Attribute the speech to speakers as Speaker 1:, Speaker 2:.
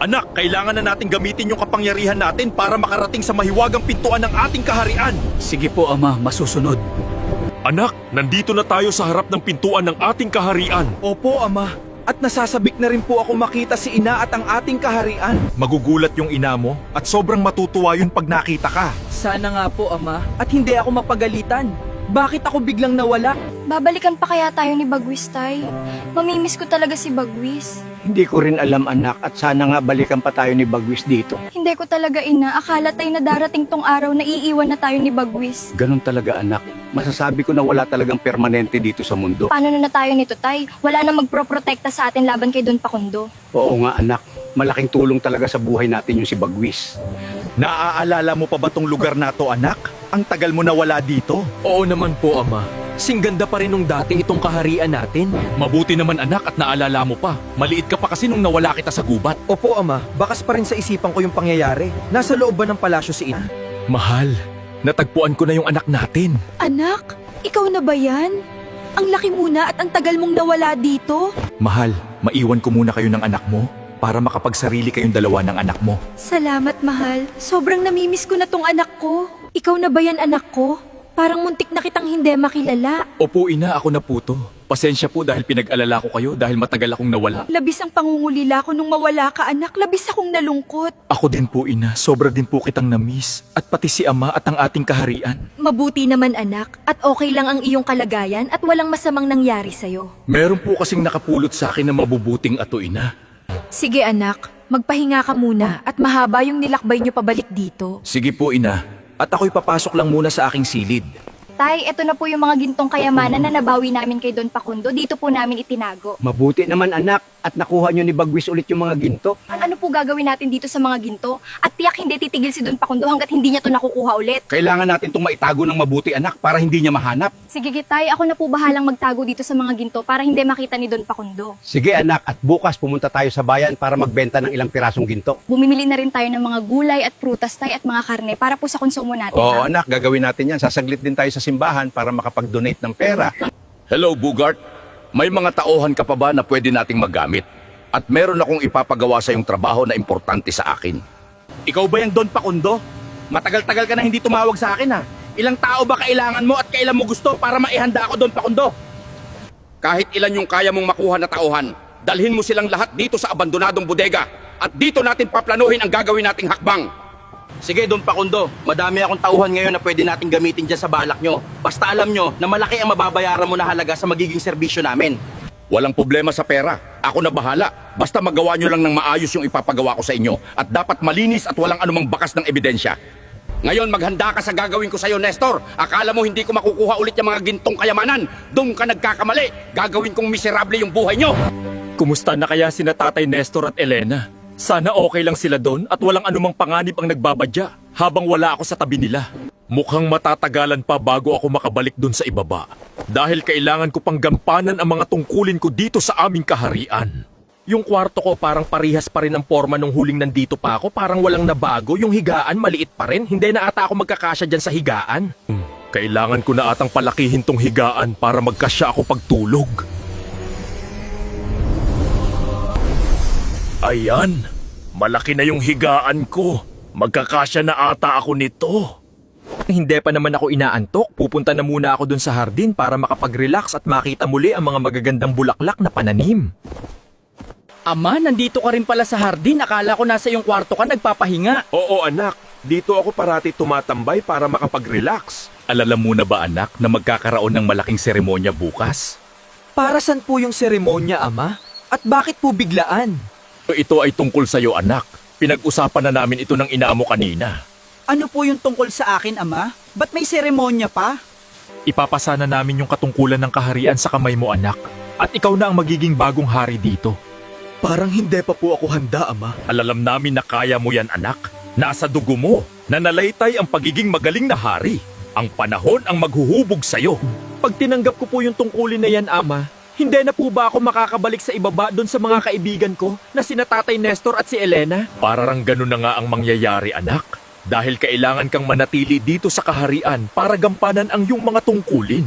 Speaker 1: Anak, kailangan na natin gamitin yung kapangyarihan natin para makarating sa mahiwagang pintuan ng ating kaharian.
Speaker 2: Sige po, Ama, masusunod.
Speaker 1: Anak, nandito na tayo sa harap ng pintuan ng ating kaharian.
Speaker 3: Opo, Ama. At nasasabik na rin po ako makita si Ina at ang ating kaharian.
Speaker 1: Magugulat yung ina mo at sobrang matutuwa yun pag nakita ka.
Speaker 3: Sana nga po, Ama. At hindi ako mapagalitan. Bakit ako biglang nawala?
Speaker 4: Babalikan pa kaya tayo ni Bagwis, Tay? Mamimiss ko talaga si Bagwis.
Speaker 5: Hindi ko rin alam, anak, at sana nga balikan pa tayo ni Bagwis dito.
Speaker 4: Hindi ko talaga, Ina. Akala tayo na darating tong araw na iiwan na tayo ni Bagwis.
Speaker 5: Ganun talaga, anak. Masasabi ko na wala talagang permanente dito sa mundo.
Speaker 4: Paano na tayo nito, Tay? Wala na magproprotekta sa atin laban kay Don Pakundo.
Speaker 5: Oo nga, anak. Malaking tulong talaga sa buhay natin yung si Bagwis.
Speaker 1: Naaalala mo pa ba tong lugar na to, anak? Ang tagal mo na wala dito.
Speaker 3: Oo naman po, Ama. Singganda pa rin nung dati itong kaharian natin.
Speaker 1: Mabuti naman anak at naalala mo pa. Maliit ka pa kasi nung nawala kita sa gubat.
Speaker 3: Opo, Ama. Bakas pa rin sa isipan ko yung pangyayari. Nasa loob ba ng palasyo si Ina?
Speaker 1: Mahal, natagpuan ko na yung anak natin.
Speaker 6: Anak, ikaw na ba yan? Ang laki muna at ang tagal mong nawala dito.
Speaker 1: Mahal, maiwan ko muna kayo ng anak mo para makapagsarili kayong dalawa ng anak mo.
Speaker 6: Salamat, mahal. Sobrang namimiss ko na tong anak ko. Ikaw na ba yan, anak ko? Parang muntik na kitang hindi makilala.
Speaker 1: Opo ina, ako na po to. Pasensya po dahil pinag-alala ko kayo dahil matagal akong nawala.
Speaker 6: Labis ang pangungulila ko nung mawala ka, anak. Labis akong nalungkot.
Speaker 1: Ako din po ina, sobra din po kitang na-miss. At pati si ama at ang ating kaharian.
Speaker 6: Mabuti naman, anak. At okay lang ang iyong kalagayan at walang masamang nangyari sa'yo.
Speaker 1: Meron po kasing nakapulot sa akin na mabubuting ato ina.
Speaker 6: Sige, anak. Magpahinga ka muna at mahaba yung nilakbay niyo pabalik dito.
Speaker 1: Sige po ina, at ako'y papasok lang muna sa aking silid.
Speaker 4: Tay, eto na po yung mga gintong kayamanan na nabawi namin kay Don Pakundo. Dito po namin itinago.
Speaker 5: Mabuti naman, anak, at nakuha nyo ni Bagwis ulit yung mga ginto.
Speaker 4: Ano po gagawin natin dito sa mga ginto? At tiyak hindi titigil si Don Pakundo hanggat hindi niya to nakukuha ulit.
Speaker 5: Kailangan natin itong maitago ng mabuti, anak, para hindi niya mahanap.
Speaker 4: Sige, Tay, ako na po bahalang magtago dito sa mga ginto para hindi makita ni Don Pakundo.
Speaker 5: Sige, anak, at bukas pumunta tayo sa bayan para magbenta ng ilang pirasong ginto.
Speaker 4: Bumimili na rin tayo ng mga gulay at prutas, Tay, at mga karne para po sa konsumo natin.
Speaker 5: Oo,
Speaker 4: ha?
Speaker 5: anak, gagawin natin yan. Sasaglit din tayo sa simbahan para makapag-donate ng pera.
Speaker 7: Hello, Bugart. May mga tauhan ka pa ba na pwede nating magamit? At meron akong ipapagawa sa iyong trabaho na importante sa akin.
Speaker 1: Ikaw ba yung Don Pakundo? Matagal-tagal ka na hindi tumawag sa akin ha. Ilang tao ba kailangan mo at kailan mo gusto para maihanda ako Don Pakundo?
Speaker 7: Kahit ilan yung kaya mong makuha na tauhan, dalhin mo silang lahat dito sa abandonadong bodega. At dito natin paplanuhin ang gagawin nating hakbang.
Speaker 3: Sige, Don Pakundo. Madami akong tauhan ngayon na pwede nating gamitin dyan sa balak nyo. Basta alam nyo na malaki ang mababayaran mo na halaga sa magiging serbisyo namin.
Speaker 7: Walang problema sa pera. Ako na bahala. Basta magawa nyo lang ng maayos yung ipapagawa ko sa inyo. At dapat malinis at walang anumang bakas ng ebidensya. Ngayon, maghanda ka sa gagawin ko sa iyo, Nestor. Akala mo hindi ko makukuha ulit yung mga gintong kayamanan. Doon ka nagkakamali. Gagawin kong miserable yung buhay nyo.
Speaker 1: Kumusta na kaya sina Tatay Nestor at Elena? Sana okay lang sila doon at walang anumang panganib ang nagbabadya habang wala ako sa tabi nila. Mukhang matatagalan pa bago ako makabalik doon sa ibaba. Dahil kailangan ko pang gampanan ang mga tungkulin ko dito sa aming kaharian. Yung kwarto ko parang parihas pa rin ang forma nung huling nandito pa ako. Parang walang nabago. Yung higaan maliit pa rin. Hindi na ata ako magkakasya dyan sa higaan. Kailangan ko na atang palakihin tong higaan para magkasya ako pagtulog. Ayan, malaki na yung higaan ko. Magkakasya na ata ako nito.
Speaker 3: Hindi pa naman ako inaantok. Pupunta na muna ako dun sa hardin para makapag-relax at makita muli ang mga magagandang bulaklak na pananim. Ama, nandito ka rin pala sa hardin. Akala ko nasa iyong kwarto ka nagpapahinga.
Speaker 1: Oo anak, dito ako parati tumatambay para makapag-relax. Alala mo na ba anak na magkakaroon ng malaking seremonya bukas?
Speaker 3: Para saan po yung seremonya, Ama? At bakit po biglaan?
Speaker 1: Ito ay tungkol sa iyo anak. Pinag-usapan na namin ito ng ina mo kanina.
Speaker 8: Ano po yung tungkol sa akin, Ama? Ba't may seremonya pa?
Speaker 1: Ipapasana namin yung katungkulan ng kaharian sa kamay mo anak. At ikaw na ang magiging bagong hari dito.
Speaker 3: Parang hindi pa po ako handa, Ama.
Speaker 1: Alalam namin na kaya mo yan anak. Nasa dugo mo. Nanalaitay ang pagiging magaling na hari. Ang panahon ang maghuhubog sa'yo.
Speaker 3: Pag tinanggap ko po yung tungkulin na yan, Ama, hindi na po ba ako makakabalik sa ibaba doon sa mga kaibigan ko na sina Tatay Nestor at si Elena?
Speaker 1: Parang ganun na nga ang mangyayari anak. Dahil kailangan kang manatili dito sa kaharian para gampanan ang iyong mga tungkulin.